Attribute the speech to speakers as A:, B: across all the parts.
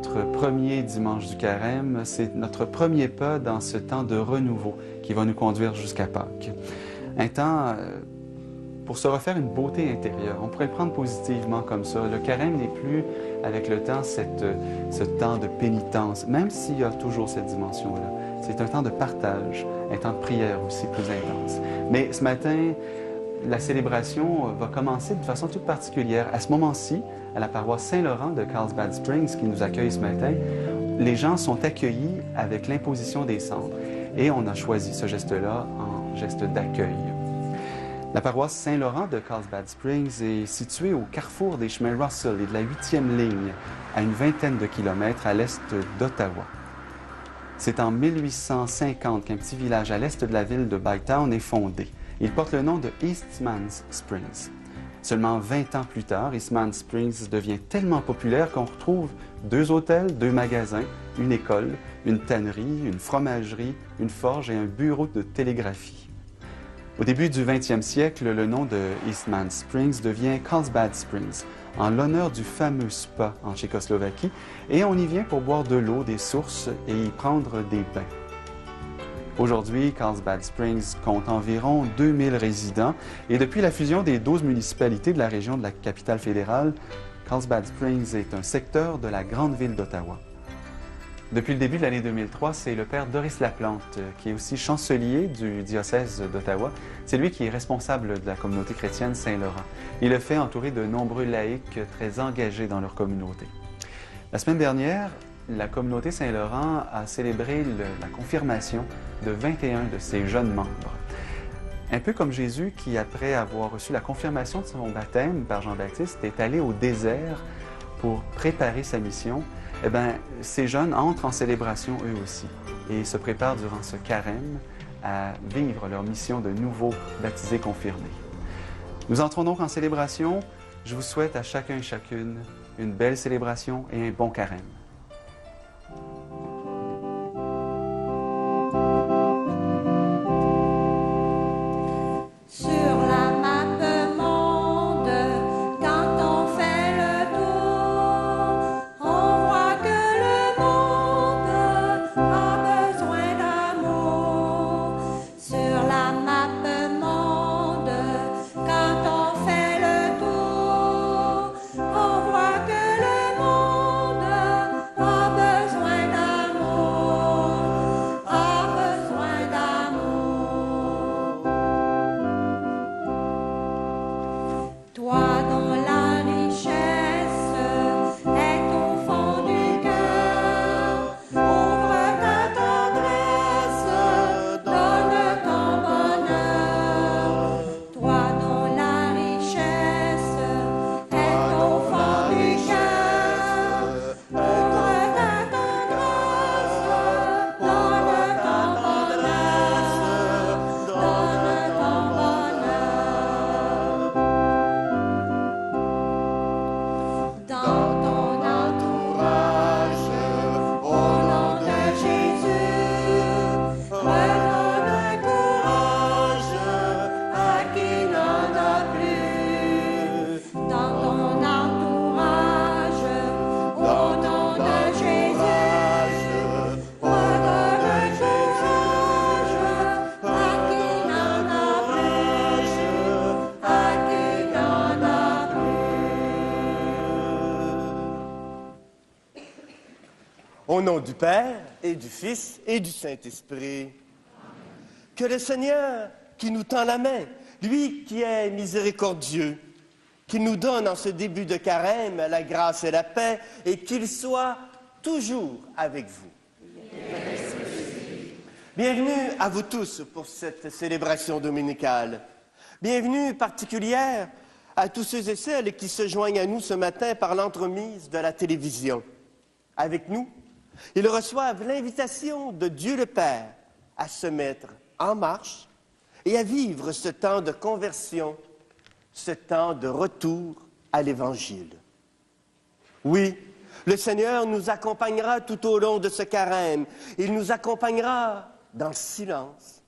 A: notre premier dimanche du carême, c'est notre premier pas dans ce temps de renouveau qui va nous conduire jusqu'à Pâques. Un temps pour se refaire une beauté intérieure. On pourrait le prendre positivement comme ça. Le carême n'est plus, avec le temps, ce temps de pénitence, même s'il y a toujours cette dimension-là. C'est un temps de partage, un temps de prière aussi plus intense. Mais ce matin, la célébration va commencer de façon toute particulière. À ce moment-ci, à la paroisse Saint-Laurent de Carlsbad Springs, qui nous accueille ce matin, les gens sont accueillis avec l'imposition des cendres. Et on a choisi ce geste-là en geste d'accueil. La paroisse Saint-Laurent de Carlsbad Springs est située au carrefour des chemins Russell et de la 8e ligne, à une vingtaine de kilomètres à l'est d'Ottawa. C'est en 1850 qu'un petit village à l'est de la ville de Bytown est fondé. Il porte le nom de Eastman's Springs. Seulement 20 ans plus tard, Eastman Springs devient tellement populaire qu'on retrouve 2 hôtels, 2 magasins, une école, une tannerie, une fromagerie, une forge et un bureau de télégraphie. Au début du 20e siècle, le nom de Eastman Springs devient Carlsbad Springs, en l'honneur du fameux spa en Tchécoslovaquie, et on y vient pour boire de l'eau des sources et y prendre des bains. Aujourd'hui, Carlsbad Springs compte environ 2000 résidents et depuis la fusion des 12 municipalités de la région de la capitale fédérale, Carlsbad Springs est un secteur de la grande ville d'Ottawa. Depuis le début de l'année 2003, c'est le père Doris Laplante, qui est aussi chancelier du diocèse d'Ottawa. C'est lui qui est responsable de la communauté chrétienne Saint-Laurent. Il le fait entouré de nombreux laïcs très engagés dans leur communauté. La semaine dernière, la communauté Saint-Laurent a célébré la confirmation de 21 de ses jeunes membres. Un peu comme Jésus qui, après avoir reçu la confirmation de son baptême par Jean-Baptiste, est allé au désert pour préparer sa mission, eh bien, ces jeunes entrent en célébration eux aussi et se préparent durant ce carême à vivre leur mission de nouveaux baptisés confirmés. Nous entrons donc en célébration. Je vous souhaite à chacun et chacune une belle célébration et un bon carême.
B: Au nom du Père, et du Fils, et du Saint-Esprit, que le Seigneur qui nous tend la main, lui qui est miséricordieux, qu'il nous donne en ce début de carême la grâce et la paix, et qu'il soit toujours avec vous. Bienvenue à vous tous pour cette célébration dominicale. Bienvenue particulière à tous ceux et celles qui se joignent à nous ce matin par l'entremise de la télévision. Avec nous, ils reçoivent l'invitation de Dieu le Père à se mettre en marche et à vivre ce temps de conversion, ce temps de retour à l'Évangile. Oui, le Seigneur nous accompagnera tout au long de ce carême. Il nous accompagnera dans le silence.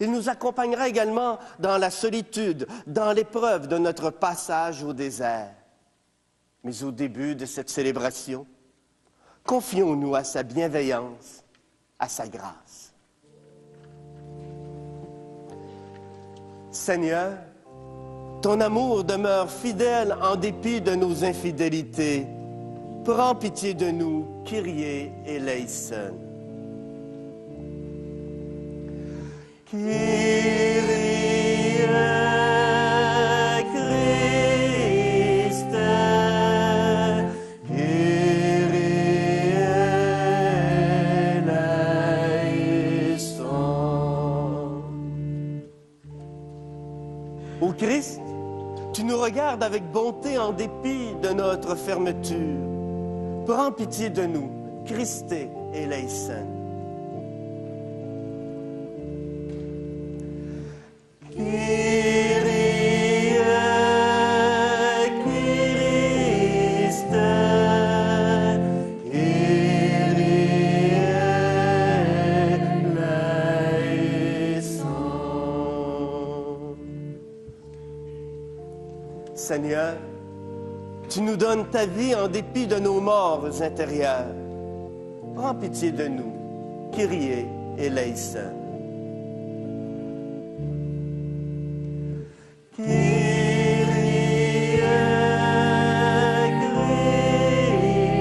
B: Il nous accompagnera également dans la solitude, dans l'épreuve de notre passage au désert. Mais au début de cette célébration, Confions-nous à sa bienveillance, à sa grâce. Seigneur, ton amour demeure fidèle en dépit de nos infidélités. Prends pitié de nous, Kyrie eleison. Kyrie Christe, Kyrie eleison. Ô Christ, tu nous regardes avec bonté en dépit de notre fermeture. Prends pitié de nous, Christe eleison. Kyrie Christe, Kyrie eleison. Seigneur, tu nous donnes ta vie en dépit de nos morts intérieures. Prends pitié de nous, Kyrie eleison. Kyrie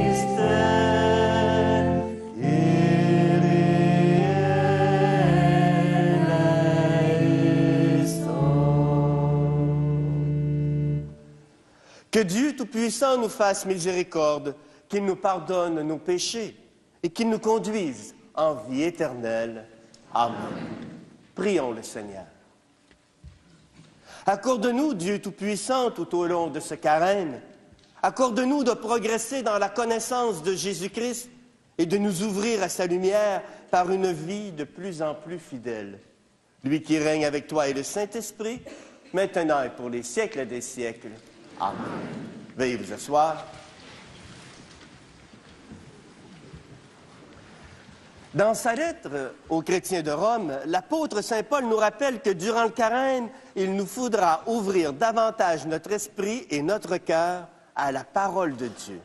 B: Christe, Kyrie eleison. Que Dieu Tout-Puissant nous fasse miséricorde, qu'il nous pardonne nos péchés et qu'il nous conduise en vie éternelle. Amen. Prions le Seigneur. Accorde-nous, Dieu Tout-Puissant, tout au long de ce carême. Accorde-nous de progresser dans la connaissance de Jésus-Christ et de nous ouvrir à sa lumière par une vie de plus en plus fidèle. Lui qui règne avec toi et le Saint-Esprit, maintenant et pour les siècles des siècles. Amen. Veuillez vous asseoir. Dans sa lettre aux chrétiens de Rome, l'apôtre saint Paul nous rappelle que durant le carême, il nous faudra ouvrir davantage notre esprit et notre cœur à la parole de Dieu.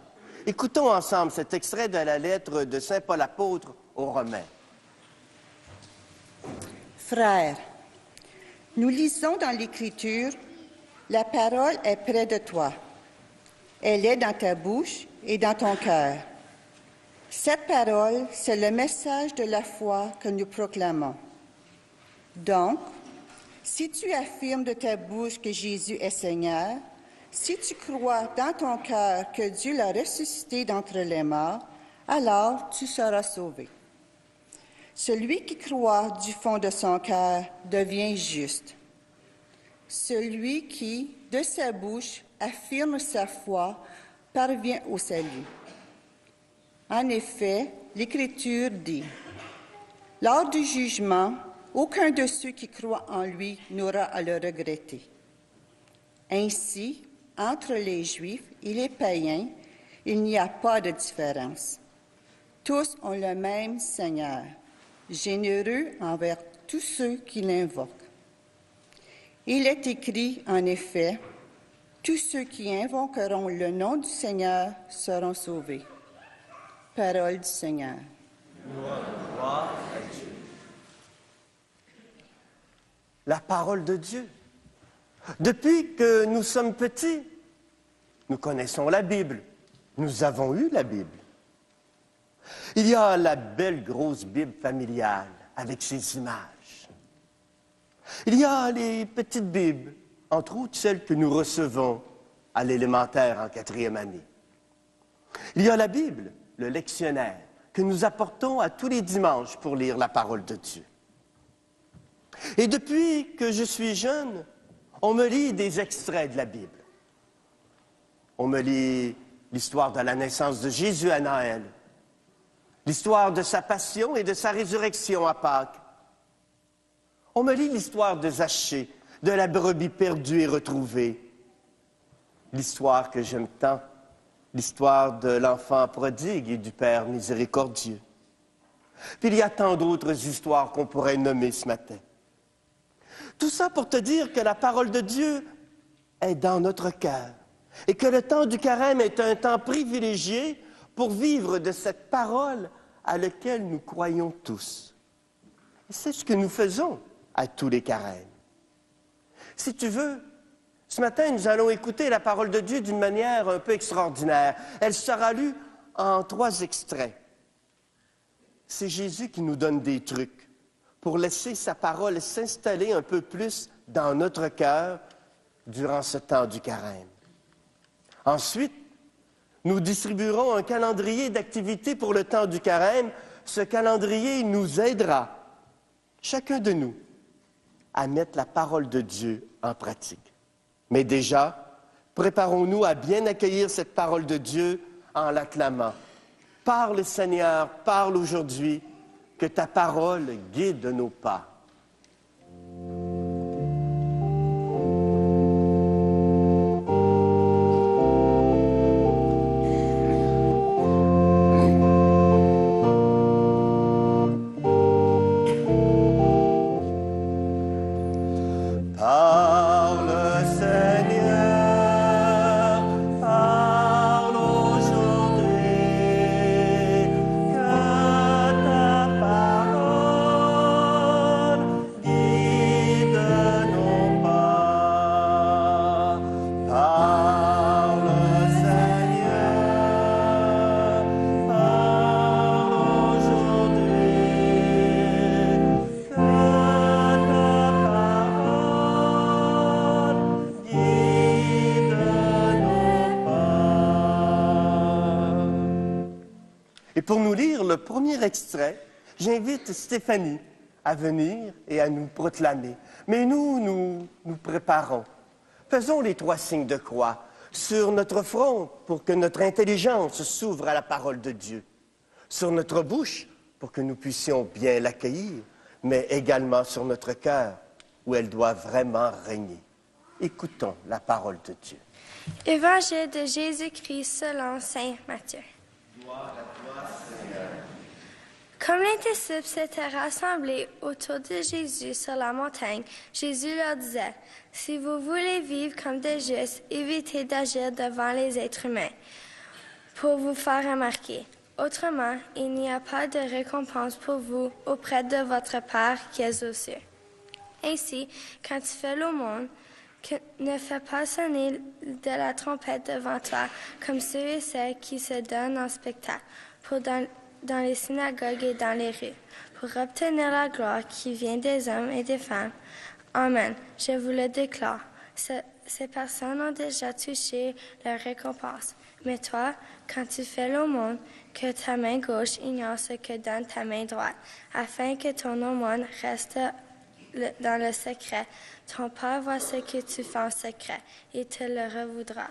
B: Écoutons ensemble cet extrait de la lettre de saint Paul apôtre aux Romains.
C: Frères, nous lisons dans l'Écriture, la parole est près de toi. Elle est dans ta bouche et dans ton cœur. Cette parole, c'est le message de la foi que nous proclamons. Donc, si tu affirmes de ta bouche que Jésus est Seigneur, si tu crois dans ton cœur que Dieu l'a ressuscité d'entre les morts, alors tu seras sauvé. Celui qui croit du fond de son cœur devient juste. Celui qui, de sa bouche, affirme sa foi parvient au salut. En effet, l'Écriture dit, « Lors du jugement, aucun de ceux qui croient en lui n'aura à le regretter. » Ainsi, entre les Juifs et les païens, il n'y a pas de différence. Tous ont le même Seigneur, généreux envers tous ceux qui l'invoquent. Il est écrit, en effet, « Tous ceux qui invoqueront le nom du Seigneur seront sauvés. » Parole du Seigneur.
B: Gloire à Dieu. La parole de Dieu. Depuis que nous sommes petits, nous connaissons la Bible. Nous avons eu la Bible. Il y a la belle grosse Bible familiale avec ses images. Il y a les petites Bibles, entre autres celles que nous recevons à l'élémentaire en 4e année. Il y a la Bible, le lectionnaire, que nous apportons à tous les dimanches pour lire la parole de Dieu. Et depuis que je suis jeune, on me lit des extraits de la Bible. On me lit l'histoire de la naissance de Jésus à Noël, l'histoire de sa passion et de sa résurrection à Pâques. On me lit l'histoire de Zachée, de la brebis perdue et retrouvée, l'histoire que j'aime tant, l'histoire de l'enfant prodigue et du Père miséricordieux. Puis il y a tant d'autres histoires qu'on pourrait nommer ce matin. Tout ça pour te dire que la parole de Dieu est dans notre cœur et que le temps du carême est un temps privilégié pour vivre de cette parole à laquelle nous croyons tous. Et c'est ce que nous faisons à tous les carêmes. Si tu veux, ce matin, nous allons écouter la parole de Dieu d'une manière un peu extraordinaire. Elle sera lue en 3 extraits. C'est Jésus qui nous donne des trucs pour laisser sa parole s'installer un peu plus dans notre cœur durant ce temps du carême. Ensuite, nous distribuerons un calendrier d'activités pour le temps du carême. Ce calendrier nous aidera, chacun de nous, à mettre la parole de Dieu en pratique. Mais déjà, préparons-nous à bien accueillir cette parole de Dieu en l'acclamant. Parle, Seigneur, parle aujourd'hui, que ta parole guide nos pas. Et pour nous lire le premier extrait, j'invite Stéphanie à venir et à nous proclamer. Mais nous préparons. Faisons les 3 signes de croix sur notre front pour que notre intelligence s'ouvre à la parole de Dieu, sur notre bouche pour que nous puissions bien l'accueillir, mais également sur notre cœur où elle doit vraiment régner. Écoutons la parole de Dieu.
D: Évangile de Jésus-Christ selon saint Matthieu. Comme les disciples s'étaient rassemblés autour de Jésus sur la montagne, Jésus leur disait, « Si vous voulez vivre comme des justes, évitez d'agir devant les êtres humains pour vous faire remarquer. Autrement, il n'y a pas de récompense pour vous auprès de votre Père qui est aux cieux. Ainsi, quand tu fais l'aumône, ne fais pas sonner de la trompette devant toi, comme ceux et celles qui se donnent en spectacle, dans les synagogues et dans les rues, pour obtenir la gloire qui vient des hommes et des femmes. Amen. Je vous le déclare. Ces personnes ont déjà touché leur récompense. Mais toi, quand tu fais l'aumône, que ta main gauche ignore ce que donne ta main droite, afin que ton aumône reste dans le secret. Ton Père voit ce que tu fais en secret, et te le revaudra.